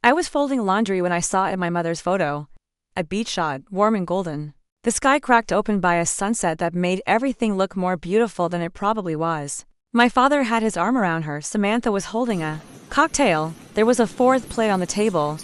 I was folding laundry when I saw my mother's photo. A beach shot, warm and golden. The sky cracked open by a sunset that made everything look more beautiful than it probably was. My father had his arm around her. Samantha was holding a cocktail. There was a fourth plate on the table,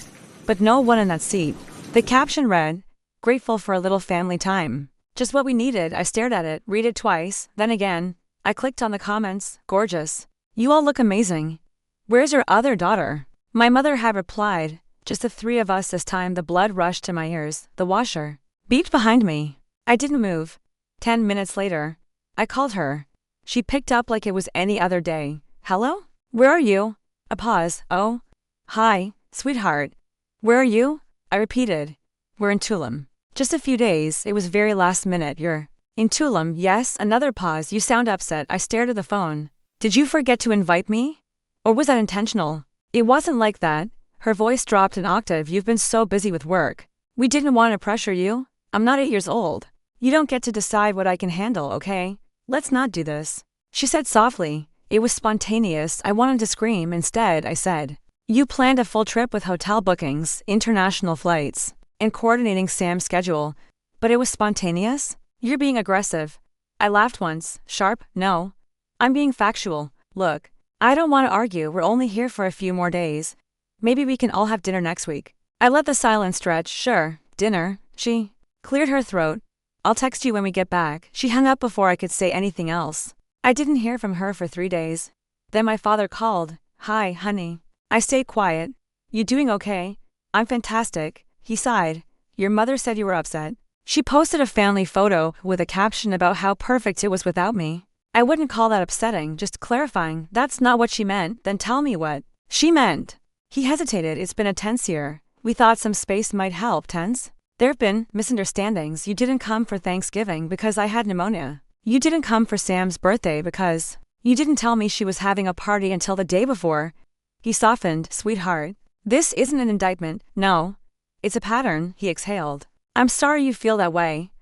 but no one in that seat. The caption read, "Grateful for a little family time." Just what we needed. I stared at it, read it twice, then again. I clicked on the comments. Gorgeous. You all look amazing. Where's your other daughter? My mother had replied, just the three of us this time. The blood rushed to my ears. The washer beeped behind me. I didn't move. 10 minutes later, I called her. She picked up like it was any other day. Hello? Where are you? A pause. Oh. Hi, sweetheart. Where are you? I repeated. We're in Tulum. Just a few days. It was very last minute. You're in Tulum? Yes. Another pause. You sound upset. I stared at the phone. Did you forget to invite me? Or was that intentional? It wasn't like that. Her voice dropped an octave. You've been so busy with work. We didn't want to pressure you. I'm not 8 years old. You don't get to decide what I can handle, okay? Let's not do this. She said softly. It was spontaneous. I wanted to scream. Instead, I said, you planned a full trip with hotel bookings, international flights, and coordinating Sam's schedule, but it was spontaneous? You're being aggressive. I laughed once. Sharp? No. I'm being factual. Look, I don't want to argue. We're only here for a few more days. Maybe we can all have dinner next week. I let the silence stretch. Sure, dinner. She cleared her throat. I'll text you when we get back. She hung up before I could say anything else. I didn't hear from her for 3 days. Then my father called. Hi, honey. I stayed quiet. You doing okay? I'm fantastic. He sighed. Your mother said you were upset. She posted a family photo with a caption about how perfect it was without me. I wouldn't call that upsetting, just clarifying. That's not what she meant. Then tell me what she meant. He hesitated. It's been a tense year. We thought some space might help. Tense? There've been misunderstandings. You didn't come for Thanksgiving because I had pneumonia. You didn't come for Sam's birthday because you didn't tell me she was having a party until the day before. He softened. Sweetheart, this isn't an indictment. No. It's a pattern. He exhaled. I'm sorry you feel that way.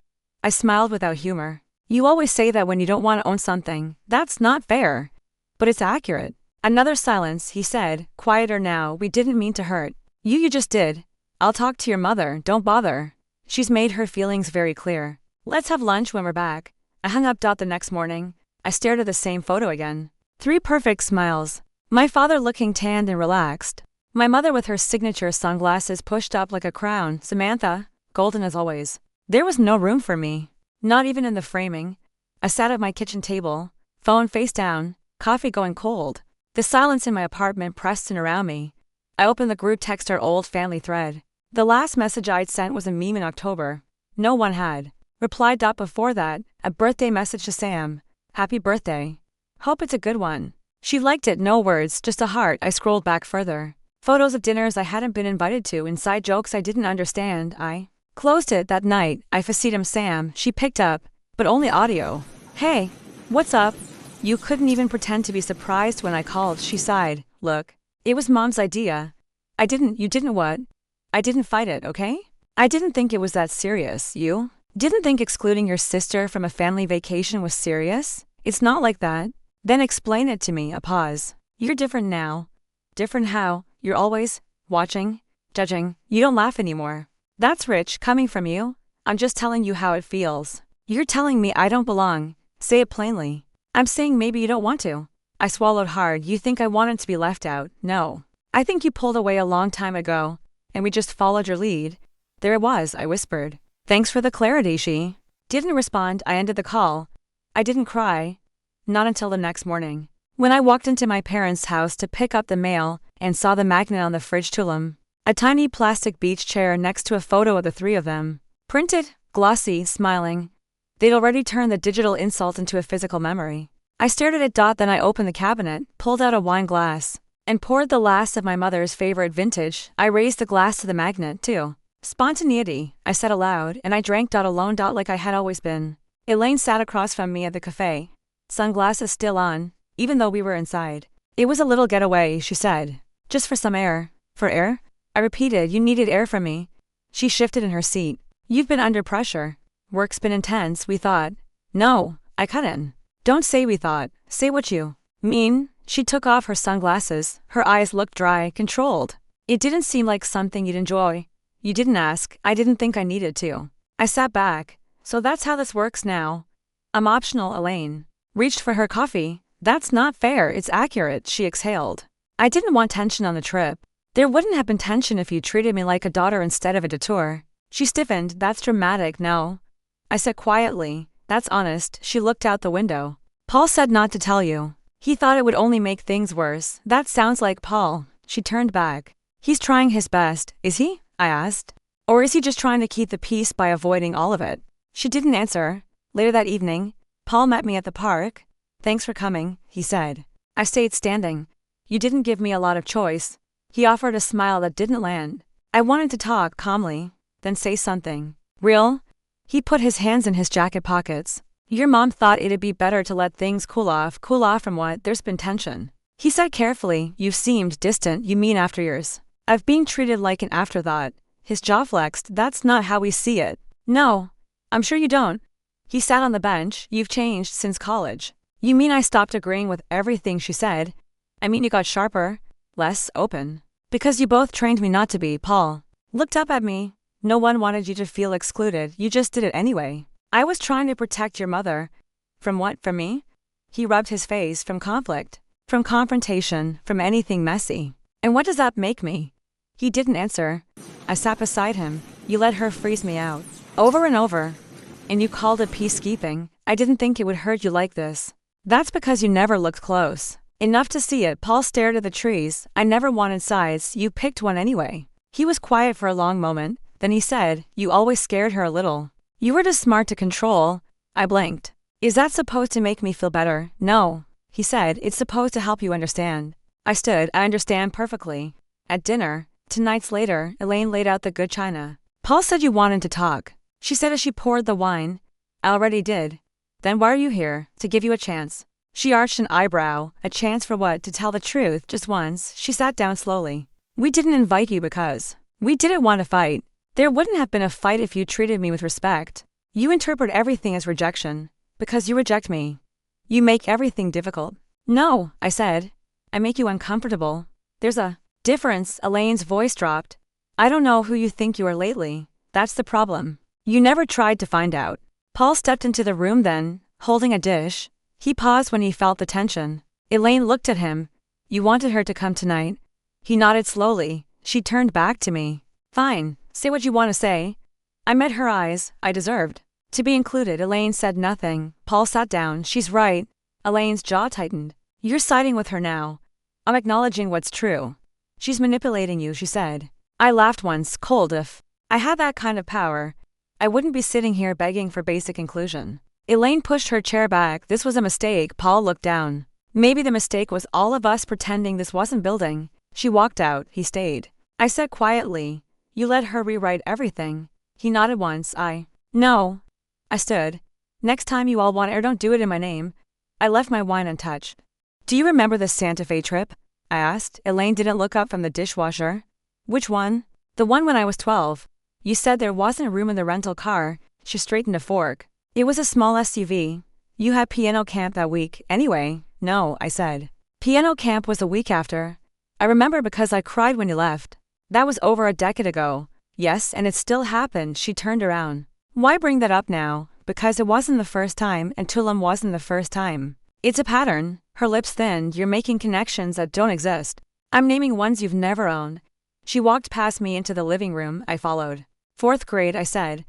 I smiled without humor. You always say that when you don't want to own something. That's not fair. But it's accurate. Another silence. He said, quieter now. We didn't mean to hurt. You just did. I'll talk to your mother. Don't bother. She's made her feelings very clear. Let's have lunch when we're back. I hung up. The next morning, I stared at the same photo again. 3 perfect smiles. My father looking tanned and relaxed. My mother with her signature sunglasses pushed up like a crown. Samantha, golden as always. There was no room for me. Not even in the framing. I sat at my kitchen table, phone face down, coffee going cold. The silence in my apartment pressed in around me. I opened the group text, our old family thread. The last message I'd sent was a meme in October. No one had replied. Before that, a birthday message to Sam. Happy birthday. Hope it's a good one. She liked it. No words, just a heart. I scrolled back further. Photos of dinners I hadn't been invited to, inside jokes I didn't understand. I closed it. That night, I FaceTimed Sam. She picked up, but only audio. Hey, what's up? You couldn't even pretend to be surprised when I called. She sighed. Look, it was Mom's idea. You didn't what? I didn't fight it, okay? I didn't think it was that serious. You didn't think excluding your sister from a family vacation was serious? It's not like that. Then explain it to me. A pause. You're different now. Different how? You're always watching, judging. You don't laugh anymore. That's rich coming from you. I'm just telling you how it feels. You're telling me I don't belong. Say it plainly. I'm saying maybe you don't want to. I swallowed hard. You think I wanted to be left out? No. I think you pulled away a long time ago, and we just followed your lead. There it was, I whispered. Thanks for the clarity. She didn't respond. I ended the call. I didn't cry. Not until the next morning, when I walked into my parents' house to pick up the mail and saw the magnet on the fridge. Tulum. A tiny plastic beach chair next to a photo of the 3 of them. Printed, glossy, smiling. They'd already turned the digital insult into a physical memory. I stared at it. Then I opened the cabinet, pulled out a wine glass, and poured the last of my mother's favorite vintage. I raised the glass to the magnet, too. Spontaneity, I said aloud, and I drank. Alone. Like I had always been. Elaine sat across from me at the cafe. Sunglasses still on, even though we were inside. It was a little getaway, she said. Just for some air. For air? I repeated. You needed air from me. She shifted in her seat. You've been under pressure. Work's been intense. We thought. No, I cut in. Don't say we thought. Say what you mean. She took off her sunglasses. Her eyes looked dry, controlled. It didn't seem like something you'd enjoy. You didn't ask, I didn't think I needed to. I sat back. So that's how this works now. I'm optional, Elaine. Reached for her coffee. That's not fair, it's accurate, she exhaled. I didn't want tension on the trip. There wouldn't have been tension if you treated me like a daughter instead of a detour. She stiffened. That's dramatic, no? I said quietly. That's honest. She looked out the window. Paul said not to tell you. He thought it would only make things worse. That sounds like Paul. She turned back. He's trying his best, is he? I asked. Or is he just trying to keep the peace by avoiding all of it? She didn't answer. Later that evening, Paul met me at the park. Thanks for coming, he said. I stayed standing. You didn't give me a lot of choice. He offered a smile that didn't land. I wanted to talk calmly, then say something. Real? He put his hands in his jacket pockets. Your mom thought it'd be better to let things cool off. Cool off from what? There's been tension. He said carefully. You've seemed distant. You mean after years? I've been treated like an afterthought. His jaw flexed. That's not how we see it. No. I'm sure you don't. He sat on the bench. You've changed since college. You mean I stopped agreeing with everything she said? I mean you got sharper, less open. Because you both trained me not to be. Paul looked up at me. No one wanted you to feel excluded. You just did it anyway. I was trying to protect your mother. From what? From me? He rubbed his face. From conflict. From confrontation. From anything messy. And what does that make me? He didn't answer. I sat beside him. You let her freeze me out. Over and over. And you called it peacekeeping. I didn't think it would hurt you like this. That's because you never looked close. Enough to see it. Paul stared at the trees. I never wanted sides. You picked one anyway. He was quiet for a long moment. Then he said, you always scared her a little. You were just smart to control. I blinked. Is that supposed to make me feel better? No. He said, it's supposed to help you understand. I stood. I understand perfectly. At dinner, 2 nights later, Elaine laid out the good china. Paul said you wanted to talk. She said as she poured the wine. I already did. Then why are you here? To give you a chance. She arched an eyebrow. A chance for what? To tell the truth, just once. She sat down slowly. We didn't invite you because we didn't want to fight. There wouldn't have been a fight if you treated me with respect. You interpret everything as rejection. Because you reject me. You make everything difficult. No, I said. I make you uncomfortable. There's a difference. Elaine's voice dropped. I don't know who you think you are lately. That's the problem. You never tried to find out. Paul stepped into the room then, holding a dish. He paused when he felt the tension. Elaine looked at him. You wanted her to come tonight? He nodded slowly. She turned back to me. Fine, say what you want to say. I met her eyes. I deserved to be included. Elaine said nothing. Paul sat down. She's right. Elaine's jaw tightened. You're siding with her now. I'm acknowledging what's true. She's manipulating you, she said. I laughed once, cold. If I had that kind of power, I wouldn't be sitting here begging for basic inclusion. Elaine pushed her chair back. This was a mistake. Paul looked down. Maybe the mistake was all of us pretending this wasn't building. She walked out. He stayed. I said quietly, you let her rewrite everything. He nodded once. No. I stood. Next time you all want it, don't do it in my name. I left my wine untouched. Do you remember the Santa Fe trip? I asked. Elaine didn't look up from the dishwasher. Which one? The one when I was 12. You said there wasn't room in the rental car. She straightened a fork. It was a small SUV. You had piano camp that week. Anyway, no, I said. Piano camp was a week after. I remember because I cried when you left. That was over a decade ago. Yes, and it still happened. She turned around. Why bring that up now? Because it wasn't the first time, and Tulum wasn't the first time. It's a pattern. Her lips thinned. You're making connections that don't exist. I'm naming ones you've never owned. She walked past me into the living room. I followed. 4th grade, I said.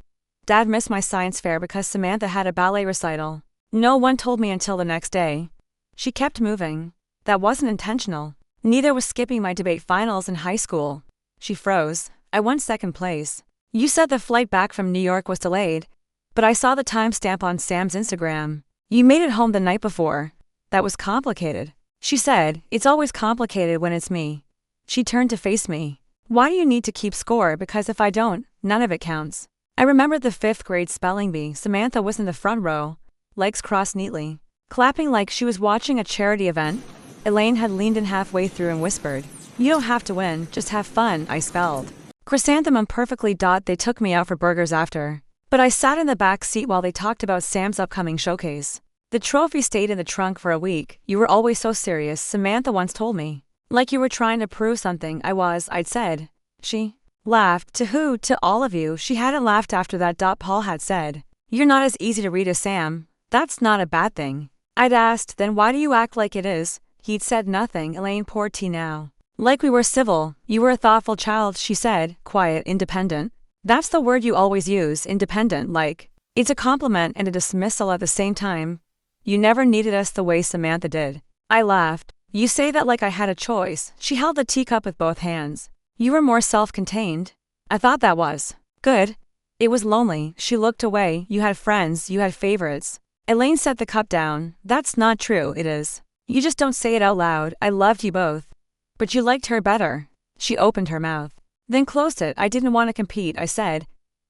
Dad missed my science fair because Samantha had a ballet recital. No one told me until the next day. She kept moving. That wasn't intentional. Neither was skipping my debate finals in high school. She froze. I won 2nd place. You said the flight back from New York was delayed, but I saw the timestamp on Sam's Instagram. You made it home the night before. That was complicated. She said, it's always complicated when it's me. She turned to face me. Why do you need to keep score? Because if I don't, none of it counts. I remembered the 5th grade spelling bee. Samantha was in the front row, legs crossed neatly, clapping like she was watching a charity event. Elaine had leaned in halfway through and whispered, you don't have to win, just have fun. I spelled chrysanthemum perfectly. They took me out for burgers after. But I sat in the back seat while they talked about Sam's upcoming showcase. The trophy stayed in the trunk for a week. You were always so serious, Samantha once told me. Like you were trying to prove something. I'd said. She laughed. To who? To all of you. She hadn't laughed after that. Paul had said. You're not as easy to read as Sam. That's not a bad thing. I'd asked, then why do you act like it is? He'd said nothing. Elaine poured tea now. Like we were civil. You were a thoughtful child, she said, quiet, independent. That's the word you always use, independent, like. It's a compliment and a dismissal at the same time. You never needed us the way Samantha did. I laughed. You say that like I had a choice. She held the teacup with both hands. You were more self-contained. I thought that was good. It was lonely. She looked away. You had friends, you had favorites. Elaine set the cup down. That's not true, it is. You just don't say it out loud. I loved you both. But you liked her better. She opened her mouth. Then closed it. I didn't want to compete, I said.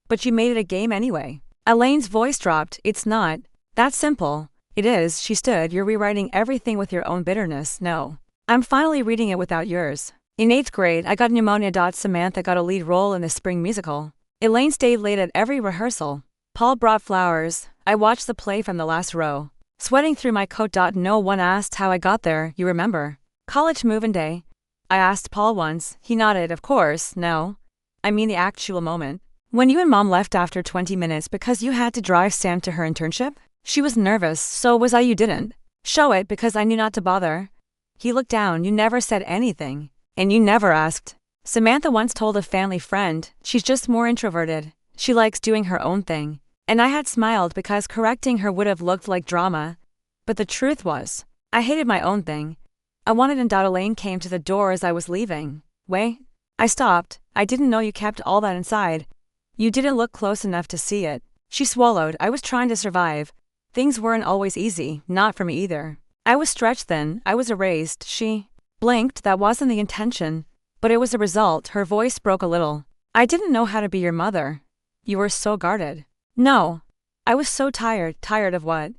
But you made it a game anyway. Elaine's voice dropped. It's not that simple. It is, she stood. You're rewriting everything with your own bitterness. No. I'm finally reading it without yours. In 8th grade, I got pneumonia. Samantha got a lead role in the spring musical. Elaine stayed late at every rehearsal. Paul brought flowers. I watched the play from the last row. Sweating through my coat. No one asked how I got there, you remember? College move-in day. I asked Paul once. He nodded. Of course, no. I mean the actual moment. When you and Mom left after 20 minutes because you had to drive Sam to her internship? She was nervous, so was I. You didn't show it because I knew not to bother. He looked down. You never said anything. And you never asked. Samantha once told a family friend, she's just more introverted. She likes doing her own thing. And I had smiled because correcting her would have looked like drama. But the truth was, I hated my own thing. I wanted and Elaine came to the door as I was leaving. Wait. I stopped. I didn't know you kept all that inside. You didn't look close enough to see it. She swallowed. I was trying to survive. Things weren't always easy, not for me either. I was stretched thin. I was erased. She blinked. That wasn't the intention. But it was a result. Her voice broke a little. I didn't know how to be your mother. You were so guarded. No. I was so tired. Tired of what?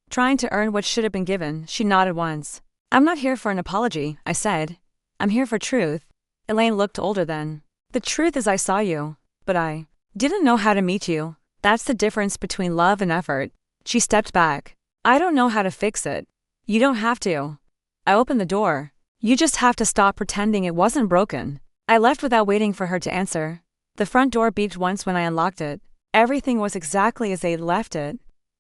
Trying to earn what should have been given. She nodded once. I'm not here for an apology, I said. I'm here for truth. Elaine looked older then. The truth is I saw you, but I didn't know how to meet you. That's the difference between love and effort. She stepped back. I don't know how to fix it. You don't have to. I opened the door. You just have to stop pretending it wasn't broken. I left without waiting for her to answer. The front door beeped once when I unlocked it. Everything was exactly as they'd left it.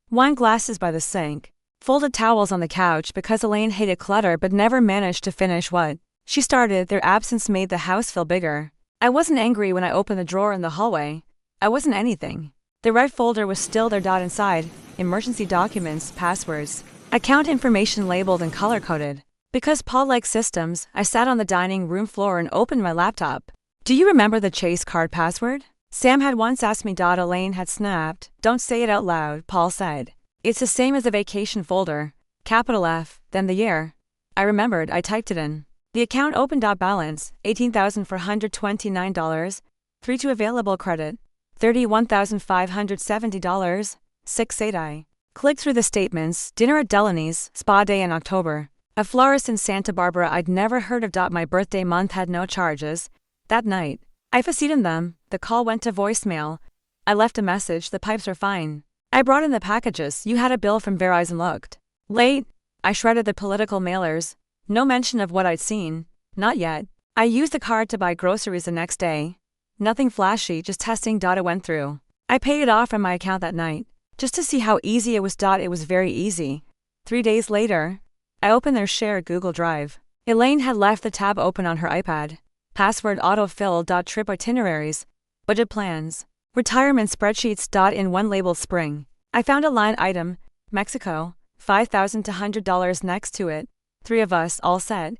Wine glasses by the sink. Folded towels on the couch because Elaine hated clutter but never managed to finish what she started. Their absence made the house feel bigger. I wasn't angry when I opened the drawer in the hallway. I wasn't anything. The red folder was still there. Inside, emergency documents, passwords, account information labeled and color-coded. Because Paul liked systems, I sat on the dining room floor and opened my laptop. Do you remember the Chase card password? Sam had once asked me. Elaine had snapped. Don't say it out loud, Paul said. It's the same as the vacation folder. Capital F, then the year. I remembered. I typed it in. The account opened. Balance, $18,429. 3 available credit, $31,570. 6 I clicked through the statements. Dinner at Delaney's, spa day in October. A florist in Santa Barbara I'd never heard of. My birthday month had no charges. That night, I FaceTimed them. The call went to voicemail. I left a message. The pipes are fine. I brought in the packages. You had a bill from Verizon. Looked late. I shredded the political mailers. No mention of what I'd seen. Not yet. I used the card to buy groceries the next day. Nothing flashy, just testing. It went through. I paid it off from my account that night, just to see how easy it was. It was very easy. 3 days later, I opened their shared Google Drive. Elaine had left the tab open on her iPad. Password autofill. Trip itineraries, budget plans, retirement spreadsheets. In one labeled spring, I found a line item, Mexico, $5,200 next to it. 3 of us, all set.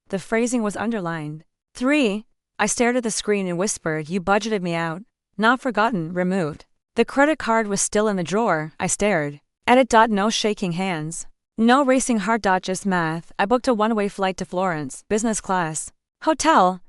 The phrasing was underlined. 3. I stared at the screen and whispered, you budgeted me out. Not forgotten, removed. The credit card was still in the drawer. I stared at it. No shaking hands. No racing heart. Just math. I booked a one-way flight to Florence, business class. Hotel.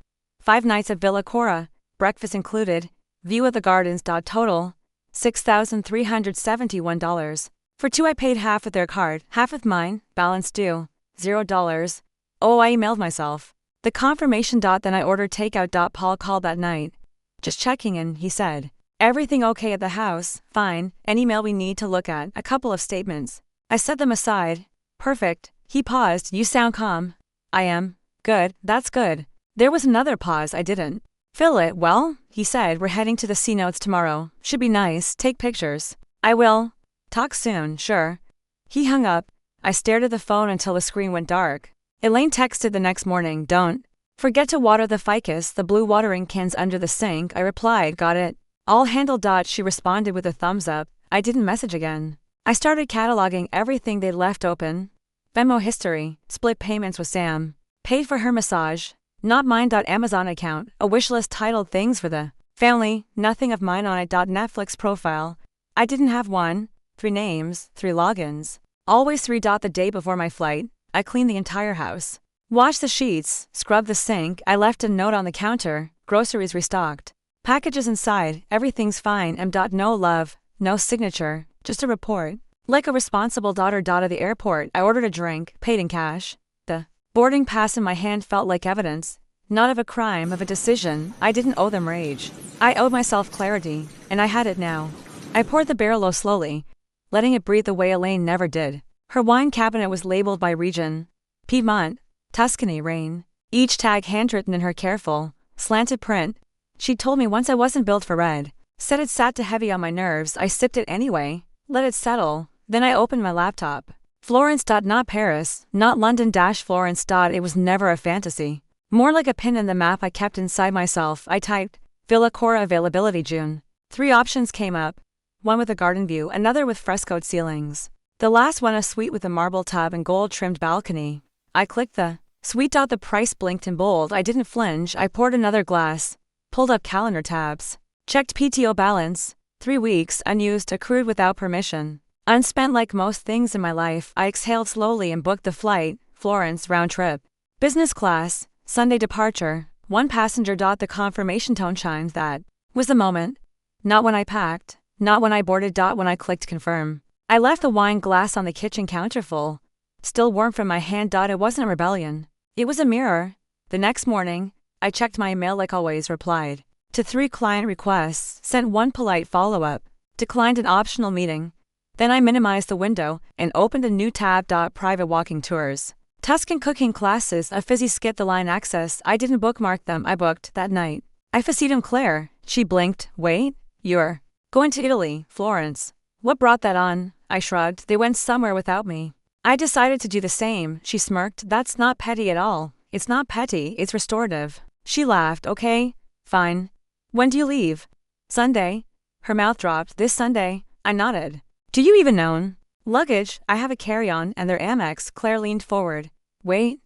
5 nights at Villa Cora, breakfast included. View of the gardens. Total, $6,371. For 2 I paid half with their card, half with mine, balance due, $0. Oh, I emailed myself the confirmation. Then I ordered takeout. Paul called that night. Just checking in, he said. Everything okay at the house? Fine. An email we need to look at, a couple of statements. I set them aside. Perfect. He paused. You sound calm. I am. Good, that's good. There was another pause I didn't fill it. Well, he said, we're heading to the C notes tomorrow. Should be nice, take pictures. I will. Talk soon, sure. He hung up. I stared at the phone until the screen went dark. Elaine texted the next morning, don't forget to water the ficus, the blue watering can's under the sink. I replied, got it. All handled. She responded with a thumbs up. I didn't message again. I started cataloging everything they'd left open. Venmo history, split payments with Sam, paid for her massage, not mine. Amazon account, a wishlist titled things for the family, nothing of mine on it. Netflix profile, I didn't have one, 3 names, 3 logins, always 3. The day before my flight, I cleaned the entire house, washed the sheets, scrubbed the sink. I left a note on the counter, groceries restocked, packages inside, everything's fine. No love, no signature, just a report. Like a responsible daughter. At the airport, I ordered a drink, paid in cash. The boarding pass in my hand felt like evidence, not of a crime, of a decision. I didn't owe them rage. I owed myself clarity, and I had it now. I poured the Barolo slowly, letting it breathe the way Elaine never did. Her wine cabinet was labeled by region: Piedmont, Tuscany, Rhine. Each tag handwritten in her careful, slanted print. She'd told me once I wasn't built for red. Said it sat too heavy on my nerves. I sipped it anyway, let it settle. Then I opened my laptop. Florence. Not Paris, not London. Florence. It was never a fantasy. More like a pin in the map I kept inside myself. I typed, Villa Cora availability June. 3 options came up. One with a garden view, another with frescoed ceilings. The last one a suite with a marble tub and gold-trimmed balcony. I clicked the suite. The price blinked in bold. I didn't flinch. I poured another glass, pulled up calendar tabs, checked PTO balance, 3 weeks, unused, accrued without permission. Unspent. Like most things in my life, I exhaled slowly and booked the flight, Florence, round trip. Business class, Sunday departure, 1 passenger. The confirmation tone chimed. That was the moment. Not when I packed, not when I boarded. When I clicked confirm. I left the wine glass on the kitchen counter full, still warm from my hand. It wasn't a rebellion. It was a mirror. The next morning, I checked my email like always, replied to 3 client requests, sent 1 polite follow-up, declined an optional meeting. Then I minimized the window and opened a new tab. Private walking tours, Tuscan cooking classes, a fizzy skit. The line access, I didn't bookmark them. I booked that night. I faceted Claire. She blinked. Wait, you're going to Italy, Florence. What brought that on? I shrugged. They went somewhere without me. I decided to do the same. She smirked. That's not petty at all. It's not petty, it's restorative. She laughed. Okay, fine. When do you leave? Sunday. Her mouth dropped. This Sunday. I nodded. Do you even own luggage? I have a carry-on and their Amex. Claire leaned forward. Wait,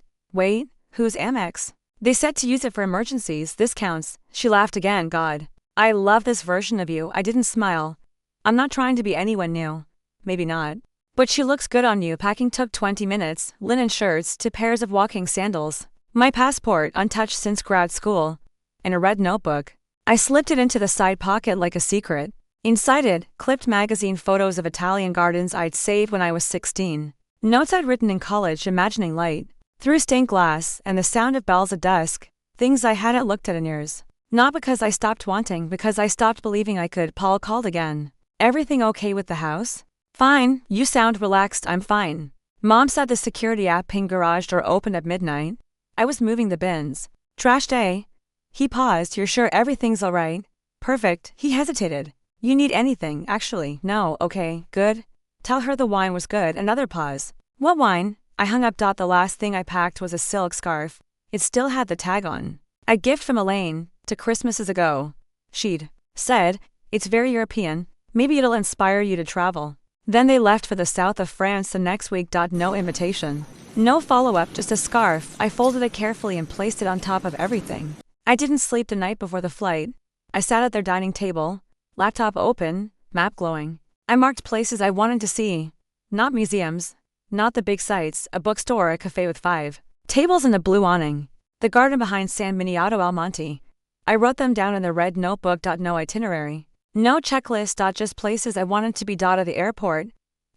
who's Amex? They said to use it for emergencies, discounts. She laughed again. God, I love this version of you. I didn't smile. I'm not trying to be anyone new. Maybe not. But she looks good on you. Packing took 20 minutes, linen shirts to pairs of walking sandals. My passport, untouched since grad school. And a red notebook. I slipped it into the side pocket like a secret. Inside it, clipped magazine photos of Italian gardens I'd saved when I was 16. Notes I'd written in college, imagining light through stained glass and the sound of bells at dusk. Things I hadn't looked at in years. Not because I stopped wanting, because I stopped believing I could. Paul called again. Everything okay with the house? Fine, you sound relaxed. I'm fine. Mom said the security app pinged garage door opened at midnight. I was moving the bins. Trash day. He paused. You're sure everything's alright? Perfect. He hesitated. You need anything, actually? No. Okay, good. Tell her the wine was good. Another pause. What wine? I hung up. The last thing I packed was a silk scarf. It still had the tag on. A gift from Elaine, to Christmases ago. She'd said, it's very European. Maybe it'll inspire you to travel. Then they left for the south of France the next week. No invitation. No follow-up, just a scarf. I folded it carefully and placed it on top of everything. I didn't sleep the night before the flight. I sat at their dining table, laptop open, map glowing. I marked places I wanted to see. Not museums. Not the big sites, a bookstore, a cafe with 5 tables and a blue awning. The garden behind San Miniato al Monte. I wrote them down in the red notebook. No itinerary. No checklist. Just places I wanted to be. At the airport,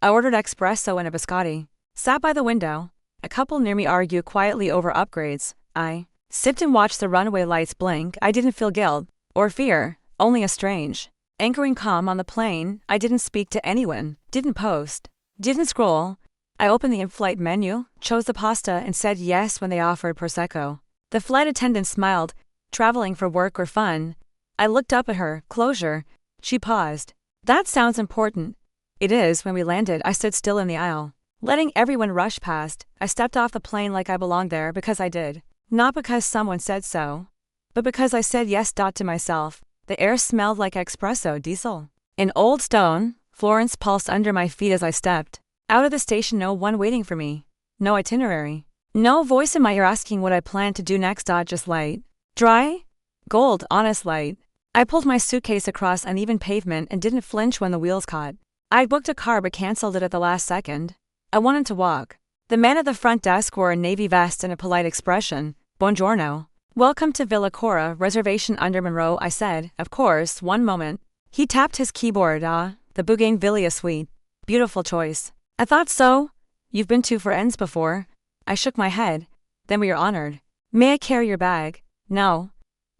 I ordered espresso and a biscotti. Sat by the window. A couple near me argue quietly over upgrades. I sipped and watched the runway lights blink. I didn't feel guilt or fear, only a strange, anchoring calm on the plane. I didn't speak to anyone, didn't post, didn't scroll, I opened the in-flight menu, chose the pasta, and said yes when they offered Prosecco. The flight attendant smiled. Traveling for work or fun? I looked up at her. Closure. She paused. That sounds important. It is. When we landed, I stood still in the aisle, letting everyone rush past. I stepped off the plane like I belonged there because I did. Not because someone said so, but because I said yes. To myself. The air smelled like espresso diesel. In Old Stone, Florence pulsed under my feet as I stepped out of the station. No one waiting for me. No itinerary. No voice in my ear asking what I planned to do next. Just light. Dry? Gold, honest light. I pulled my suitcase across uneven pavement and didn't flinch when the wheels caught. I'd booked a car but canceled it at the last second. I wanted to walk. The man at the front desk wore a navy vest and a polite expression. Buongiorno. Welcome to Villa Cora, reservation under Monroe, I said. Of course, one moment. He tapped his keyboard. The Bougainvillea suite. Beautiful choice. I thought so. You've been to Firenze before. I shook my head. Then we are honored. May I carry your bag? No.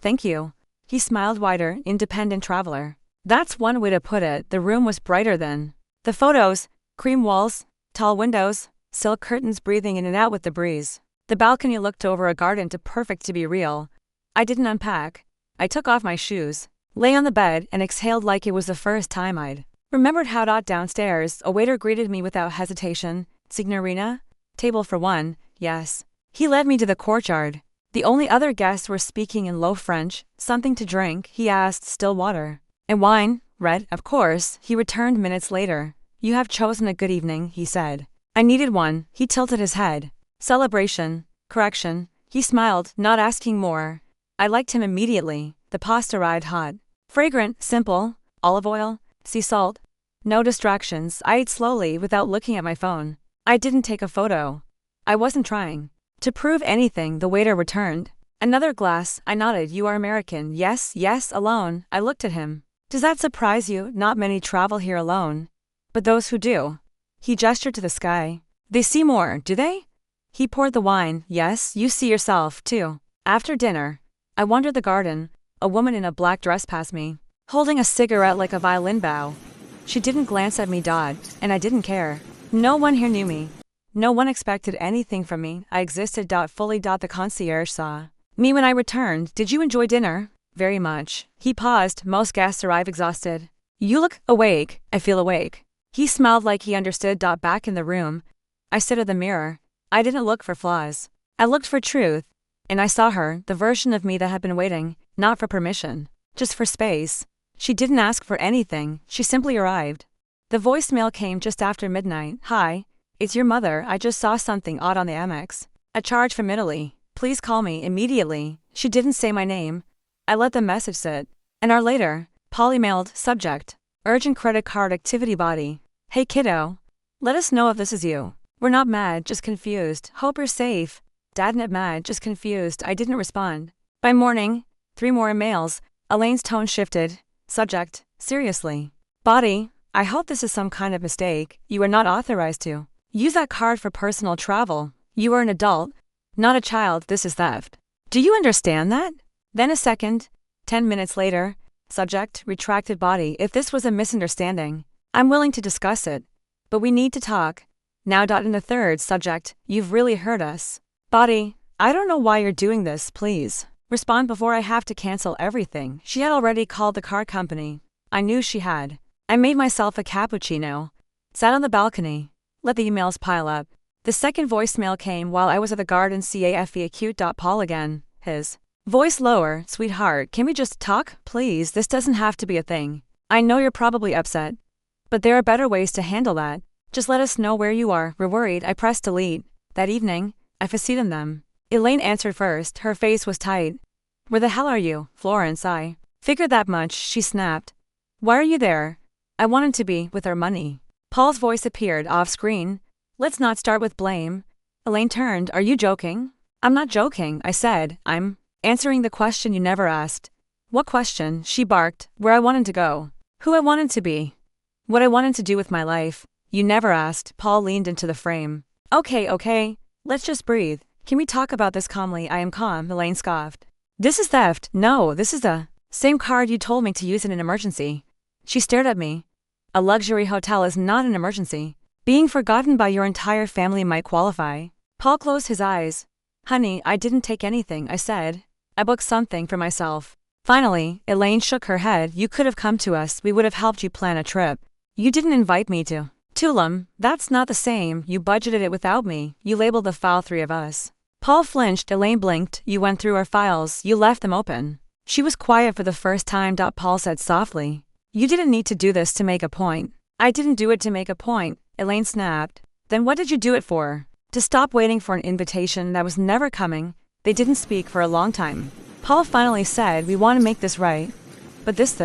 Thank you. He smiled wider. Independent traveler. That's one way to put it. The room was brighter than the photos. Cream walls, tall windows, silk curtains breathing in and out with the breeze. The balcony looked over a garden too perfect to be real. I didn't unpack. I took off my shoes, lay on the bed, and exhaled like it was the first time I'd remembered how. Downstairs, a waiter greeted me without hesitation. Signorina? Table for one, yes. He led me to the courtyard. The only other guests were speaking in low French. Something to drink, he asked. Still water. And wine? Red, of course. He returned minutes later. You have chosen a good evening, he said. I needed one. He tilted his head. Celebration. Correction. He smiled, not asking more. I liked him immediately. The pasta arrived hot. Fragrant, simple. Olive oil, sea salt. No distractions. I ate slowly without looking at my phone. I didn't take a photo. I wasn't trying to prove anything. The waiter returned. Another glass. I nodded. You are American? Yes, yes, alone. I looked at him. Does that surprise you? Not many travel here alone. But those who do. He gestured to the sky. They see more, do they? He poured the wine. Yes, you see yourself, too. After dinner, I wandered the garden. A woman in a black dress passed me, holding a cigarette like a violin bow. She didn't glance at me. And I didn't care. No one here knew me. No one expected anything from me. I existed. Fully. The concierge saw me when I returned. Did you enjoy dinner? Very much. He paused. Most guests arrive exhausted. You look awake. I feel awake. He smiled like he understood. Back in the room, I stood at the mirror. I didn't look for flaws. I looked for truth. And I saw her, the version of me that had been waiting, not for permission, just for space. She didn't ask for anything. She simply arrived. The voicemail came just after midnight. Hi, it's your mother. I just saw something odd on the Amex. A charge from Italy. Please call me immediately. She didn't say my name. I let the message sit. An hour later, Polly mailed. Subject. Urgent credit card activity. Body. Hey kiddo. Let us know if this is you. We're not mad, just confused. Hope you're safe. Dad, not mad, just confused. I didn't respond. By morning, 3 more emails. Elaine's tone shifted. Subject. Seriously. Body. I hope this is some kind of mistake. You are not authorized to use that card for personal travel. You are an adult, not a child. This is theft. Do you understand that? Then a second. 10 minutes later. Subject. Retracted. Body. If this was a misunderstanding, I'm willing to discuss it. But we need to talk. Now. In the third. Subject. You've really hurt us. Body. I don't know why you're doing this. Please respond before I have to cancel everything. She had already called the car company. I knew she had. I made myself a cappuccino. Sat on the balcony. Let the emails pile up. The second voicemail came while I was at the garden. Cafe acute. Paul again. His voice lower. Sweetheart, can we just talk? Please, this doesn't have to be a thing. I know you're probably upset, but there are better ways to handle that. Just let us know where you are. We're worried. I pressed delete. That evening, I faceted them. Elaine answered first. Her face was tight. Where the hell are you, Florence? I figured that much. She snapped. Why are you there? I wanted to be with our money. Paul's voice appeared off screen. Let's not start with blame. Elaine turned. Are you joking? I'm not joking, I said. I'm answering the question you never asked. What question? She barked. Where I wanted to go. Who I wanted to be. What I wanted to do with my life. You never asked. Paul leaned into the frame. Okay. Let's just breathe. Can we talk about this calmly? I am calm, Elaine scoffed. This is theft. No, this is the same card you told me to use in an emergency. She stared at me. A luxury hotel is not an emergency. Being forgotten by your entire family might qualify. Paul closed his eyes. Honey, I didn't take anything, I said. I booked something for myself. Finally, Elaine shook her head. You could have come to us, we would have helped you plan a trip. You didn't invite me to Tulum. That's not the same, you budgeted it without me, you labeled the file 3 of us. Paul flinched. Elaine blinked. You went through our files, you left them open. She was quiet for the first time. Paul said softly. You didn't need to do this to make a point. I didn't do it to make a point, Elaine snapped. Then what did you do it for? To stop waiting for an invitation that was never coming. They didn't speak for a long time. Paul finally said, we want to make this right. But this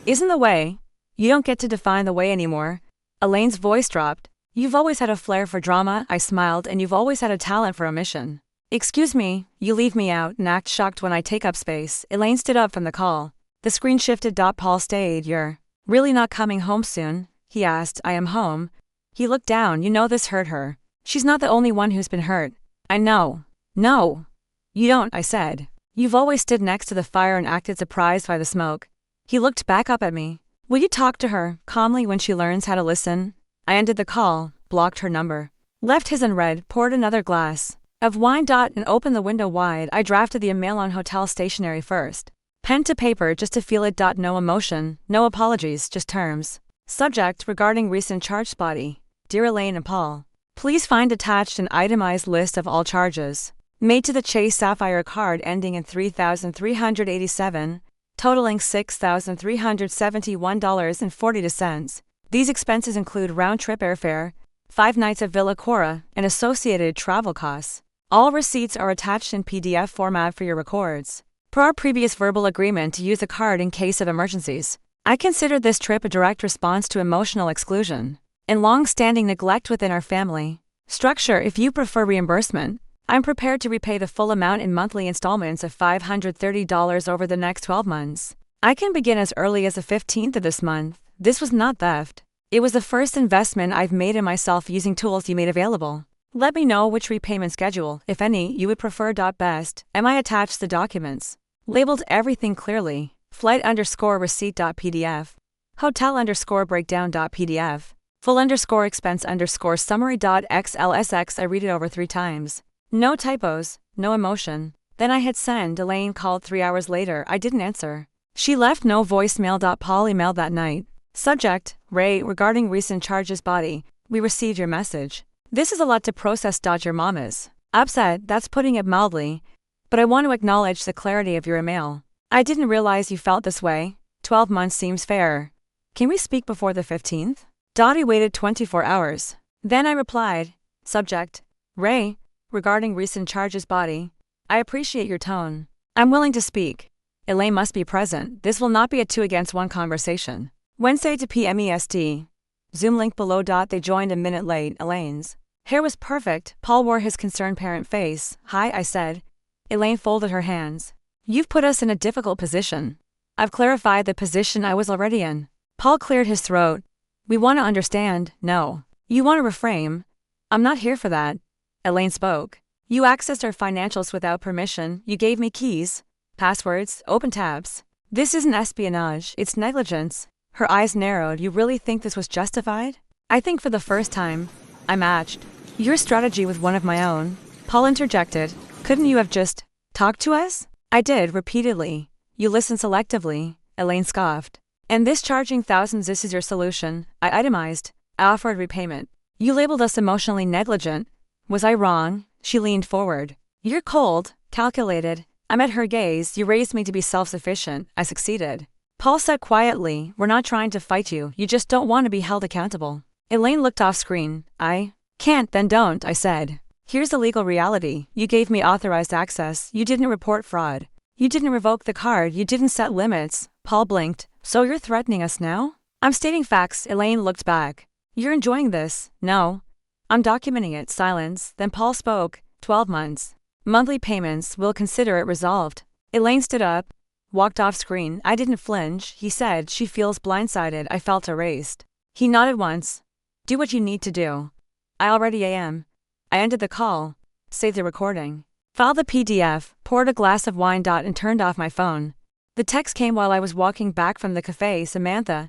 isn't the way. You don't get to define the way anymore. Elaine's voice dropped. You've always had a flair for drama, I smiled, and you've always had a talent for omission. Excuse me, you leave me out and act shocked when I take up space. Elaine stood up from the call. The screen shifted. Paul stayed. You're really not coming home soon? He asked. I am home. He looked down. You know this hurt her. She's not the only one who's been hurt. I know. No. You don't, I said. You've always stood next to the fire and acted surprised by the smoke. He looked back up at me. Will you talk to her calmly when she learns how to listen? I ended the call, blocked her number, left his unread, poured another glass of wine. And opened the window wide. I drafted the email on hotel stationery first. Pen to paper just to feel it. No emotion, no apologies, just terms. Subject regarding recent charge. Body. Dear Elaine and Paul, please find attached an itemized list of all charges made to the Chase Sapphire card ending in 3,387, totaling $6,371.42. These expenses include round-trip airfare, 5 nights at Villa Cora, and associated travel costs. All receipts are attached in PDF format for your records. Per our previous verbal agreement to use the card in case of emergencies, I consider this trip a direct response to emotional exclusion and long-standing neglect within our family structure. If you prefer reimbursement, I'm prepared to repay the full amount in monthly installments of $530 over the next 12 months. I can begin as early as the 15th of this month. This was not theft. It was the first investment I've made in myself using tools you made available. Let me know which repayment schedule, if any, you would prefer. Best. Am I attached the documents? Labeled everything clearly. Flight_receipt.pdf. Hotel_breakdown.pdf. Full_expense_summary.xlsx. I read it over 3 times. No typos, no emotion. Then I hit send. Elaine called 3 hours later. I didn't answer. She left no voicemail. Paul emailed that night. Subject, Ray, regarding recent charges. Body, we received your message. This is a lot to process. Your mom is upset, that's putting it mildly, but I want to acknowledge the clarity of your email. I didn't realize you felt this way. 12 months seems fair. Can we speak before the 15th? Dottie waited 24 hours. Then I replied. Subject, Ray, regarding recent charges. Body, I appreciate your tone. I'm willing to speak. Elaine must be present. This will not be a 2-against-1 conversation. Wednesday 2 p.m. EST. Zoom link below. They joined a minute late. Elaine's hair was perfect. Paul wore his concerned parent face. Hi, I said. Elaine folded her hands. You've put us in a difficult position. I've clarified the position I was already in. Paul cleared his throat. We want to understand. No. You want to reframe. I'm not here for that. Elaine spoke. You accessed our financials without permission. You gave me keys, passwords, open tabs. This isn't espionage, it's negligence. Her eyes narrowed. You really think this was justified? I think for the first time, I matched your strategy with one of my own. Paul interjected. Couldn't you have just talked to us? I did, repeatedly. You listened selectively. Elaine scoffed. And this charging thousands, this is your solution. I itemized. I offered repayment. You labeled us emotionally negligent. Was I wrong? She leaned forward. You're cold, calculated. I met her gaze. You raised me to be self-sufficient. I succeeded. Paul said quietly, we're not trying to fight you, you just don't want to be held accountable. Elaine looked off screen. I can't, then don't, I said. Here's the legal reality. You gave me authorized access. You didn't report fraud. You didn't revoke the card. You didn't set limits. Paul blinked. So you're threatening us now? I'm stating facts. Elaine looked back. You're enjoying this? No. I'm documenting it. Silence. Then Paul spoke. 12 months. Monthly payments. We'll consider it resolved. Elaine stood up, walked off screen. I didn't flinch. He said, she feels blindsided. I felt erased. He nodded once. Do what you need to do. I already am. I ended the call. Saved the recording. Filed the PDF, poured a glass of wine. And turned off my phone. The text came while I was walking back from the cafe. Samantha,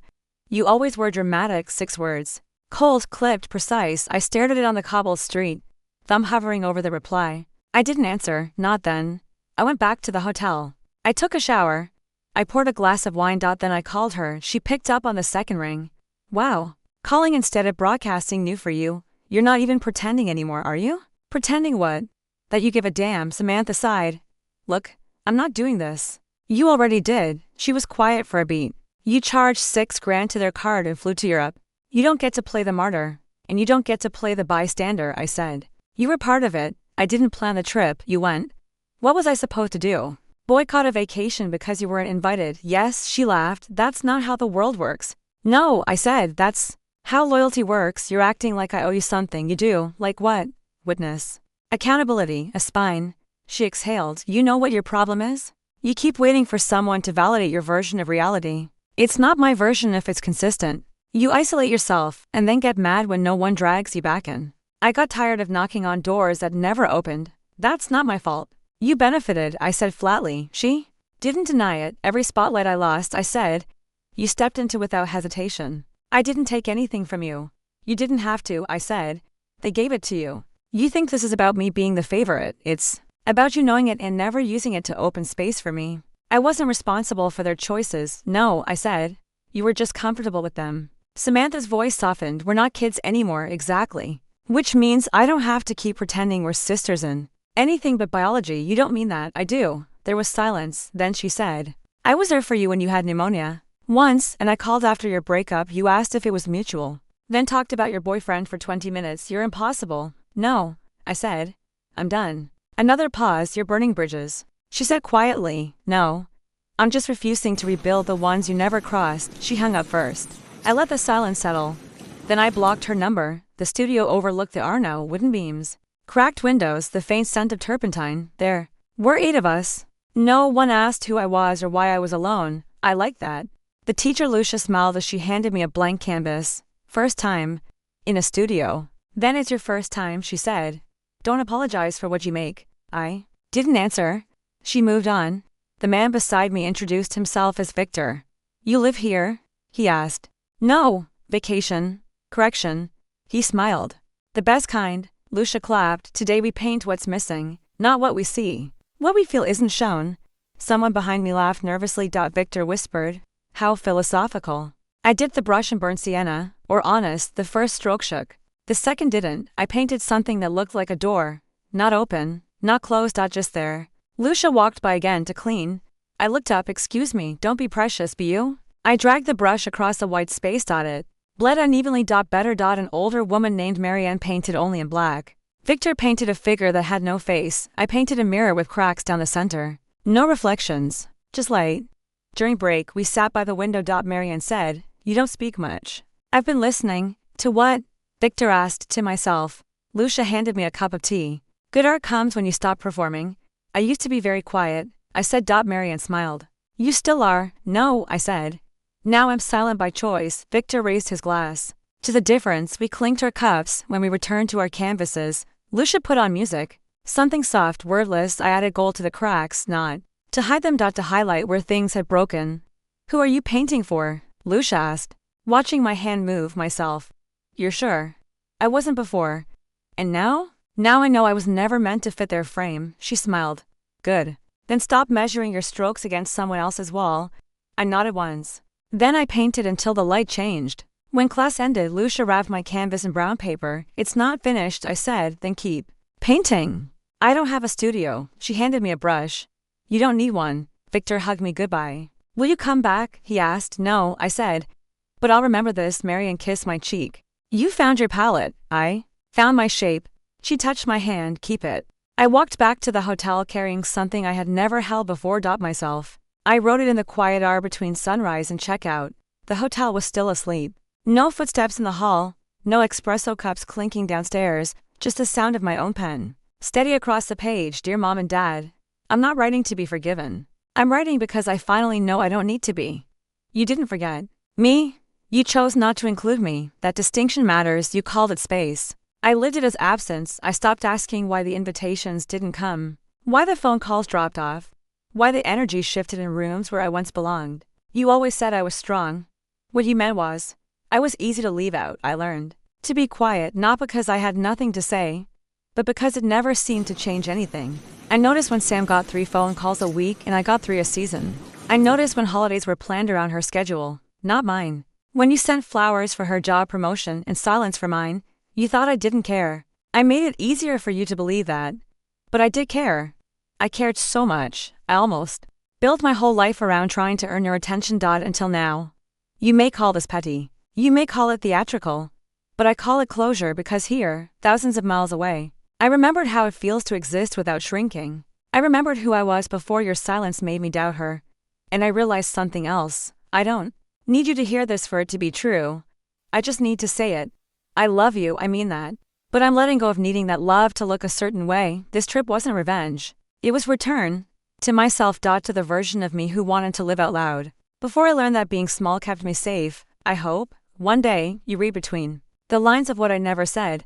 you always were dramatic. 6 words. Cold, clipped, precise. I stared at it on the cobbled street, thumb hovering over the reply. I didn't answer, not then. I went back to the hotel. I took a shower. I poured a glass of wine. Then I called her. She picked up on the second ring. Wow. Calling instead of broadcasting new for you. You're not even pretending anymore, are you? Pretending what? That you give a damn, Samantha sighed. Look, I'm not doing this. You already did. She was quiet for a beat. You charged $6,000 to their card and flew to Europe. You don't get to play the martyr. And you don't get to play the bystander, I said. You were part of it. I didn't plan the trip, you went. What was I supposed to do? Boycott a vacation because you weren't invited? Yes, she laughed. That's not how the world works. No, I said, that's how loyalty works. You're acting like I owe you something. You do. Like what? Witness. Accountability, a spine. She exhaled. You know what your problem is? You keep waiting for someone to validate your version of reality. It's not my version if it's consistent. You isolate yourself and then get mad when no one drags you back in. I got tired of knocking on doors that never opened. That's not my fault. You benefited, I said flatly. She didn't deny it. Every spotlight I lost, I said. You stepped into without hesitation. I didn't take anything from you. You didn't have to, I said. They gave it to you. You think this is about me being the favorite. It's about you knowing it and never using it to open space for me. I wasn't responsible for their choices. No, I said. You were just comfortable with them. Samantha's voice softened. We're not kids anymore, exactly. Which means I don't have to keep pretending we're sisters in anything but biology. You don't mean that. I do. There was silence. Then she said, I was there for you when you had pneumonia. Once, and I called after your breakup. You asked if it was mutual. Then talked about your boyfriend for 20 minutes. You're impossible. No, I said. I'm done. Another pause. You're burning bridges. She said quietly, no. I'm just refusing to rebuild the ones you never crossed. She hung up first. I let the silence settle. Then I blocked her number. The studio overlooked the Arno wooden beams. Cracked windows, the faint scent of turpentine. There were 8 of us. No one asked who I was or why I was alone. I liked that. The teacher Lucia smiled as she handed me a blank canvas. First time. In a studio. Then it's your first time, she said. Don't apologize for what you make. I didn't answer. She moved on. The man beside me introduced himself as Victor. You live here? He asked. No, vacation. Correction. He smiled. The best kind. Lucia clapped. Today we paint what's missing, not what we see. What we feel isn't shown. Someone behind me laughed nervously. Victor whispered. How philosophical. I dipped the brush in burnt sienna, or honest. The first stroke shook. The second didn't. I painted something that looked like a door. Not open, not closed. Just there. Lucia walked by again to clean. I looked up. Excuse me, don't be precious, be you? I dragged the brush across the white space. It bled unevenly. Better. An older woman named Marianne painted only in black. Victor painted a figure that had no face. I painted a mirror with cracks down the center. No reflections, just light. During break, we sat by the window. Marianne said, you don't speak much. I've been listening. To what? Victor asked. To myself. Lucia handed me a cup of tea. Good art comes when you stop performing. I used to be very quiet, I said. Marianne smiled. You still are. No, I said. Now I'm silent by choice. Victor raised his glass. To the difference, we clinked our cups. When we returned to our canvases, Lucia put on music. Something soft, wordless. I added gold to the cracks, not to hide them. To highlight where things had broken. Who are you painting for? Lucia asked, watching my hand move. Myself. You're sure? I wasn't before. And now? Now I know I was never meant to fit their frame. She smiled. Good. Then stop measuring your strokes against someone else's wall. I nodded once. Then I painted until the light changed. When class ended, Lucia wrapped my canvas in brown paper. It's not finished, I said. Then keep painting. I don't have a studio. She handed me a brush. You don't need one. Victor hugged me goodbye. Will you come back? He asked. No, I said. But I'll remember this. Marianne kissed my cheek. You found your palette. I found my shape. She touched my hand. Keep it. I walked back to the hotel carrying something I had never held before. Myself. I wrote it in the quiet hour between sunrise and checkout. The hotel was still asleep. No footsteps in the hall, no espresso cups clinking downstairs, just the sound of my own pen. Steady across the page. Dear Mom and Dad, I'm not writing to be forgiven. I'm writing because I finally know I don't need to be. You didn't forget me. You chose not to include me. That distinction matters. You called it space. I lived it as absence. I stopped asking why the invitations didn't come, why the phone calls dropped off, why the energy shifted in rooms where I once belonged. You always said I was strong. What you meant was, I was easy to leave out. I learned To be quiet, not because I had nothing to say, but because it never seemed to change anything. I noticed when Sam got 3 phone calls a week and I got 3 a season. I noticed when holidays were planned around her schedule, not mine. When you sent flowers for her job promotion and silence for mine, you thought I didn't care. I made it easier for you to believe that. But I did care. I cared so much, I almost built my whole life around trying to earn your attention. Until now. You may call this petty. You may call it theatrical. But I call it closure because here, thousands of miles away, I remembered how it feels to exist without shrinking. I remembered who I was before your silence made me doubt her. And I realized something else. I don't need you to hear this for it to be true. I just need to say it. I love you, I mean that. But I'm letting go of needing that love to look a certain way. This trip wasn't revenge. It was return to myself. To the version of me who wanted to live out loud. Before I learned that being small kept me safe, I hope, one day, you read between the lines of what I never said.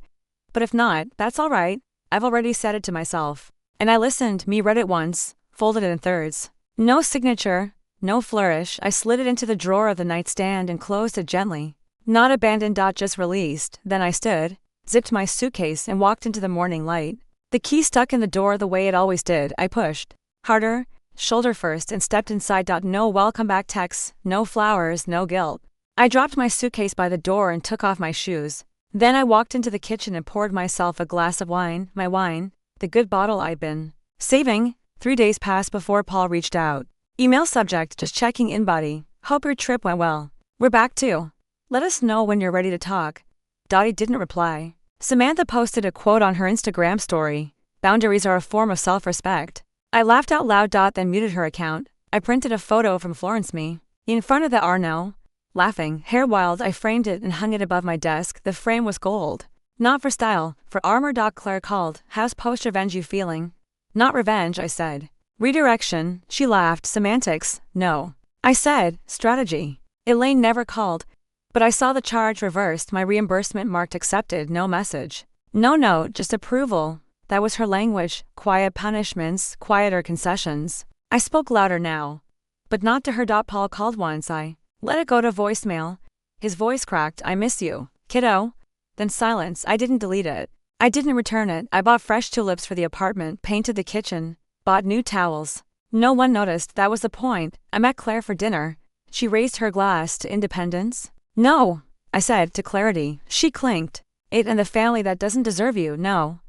But if not, that's alright. I've already said it to myself. And I listened, read it once, folded it in thirds. No signature, no flourish. I slid it into the drawer of the nightstand and closed it gently. Not abandoned. Just released. Then I stood, zipped my suitcase and walked into the morning light. The key stuck in the door the way it always did. I pushed harder, shoulder first, and stepped inside. No welcome back texts, no flowers, no guilt. I dropped my suitcase by the door and took off my shoes. Then I walked into the kitchen and poured myself a glass of wine, my wine, the good bottle I'd been saving. 3 days passed before Paul reached out. Email subject, just checking in buddy. Hope your trip went well. We're back too. Let us know when you're ready to talk. Dottie didn't reply. Samantha posted a quote on her Instagram story. Boundaries are a form of self-respect. I laughed out loud. Then muted her account. I printed a photo from Florence me in front of the Arno. Laughing, hair wild, I framed it and hung it above my desk. The frame was gold. Not for style, for armor. Claire called. How's post-revenge you feeling? Not revenge, I said. Redirection, she laughed. Semantics, no. I said, strategy. Elaine never called. But I saw the charge reversed. My reimbursement marked accepted. No message. No note, just approval. That was her language. Quiet punishments, quieter concessions. I spoke louder now. But not to her. Paul called once. I let it go to voicemail. His voice cracked. I miss you, kiddo. Then silence. I didn't delete it. I didn't return it. I bought fresh tulips for the apartment, painted the kitchen, bought new towels. No one noticed. That was the point. I met Claire for dinner. She raised her glass to independence. No, I said, to clarity. She clinked. It and the family that doesn't deserve you, no.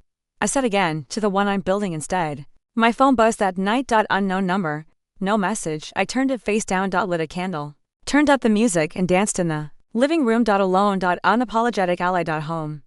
I said again, to the one I'm building instead. My phone buzzed that night. Unknown number. No message. I turned it face down. Lit a candle. Turned up the music and danced in the living room. Alone. Unapologetic ally. Home.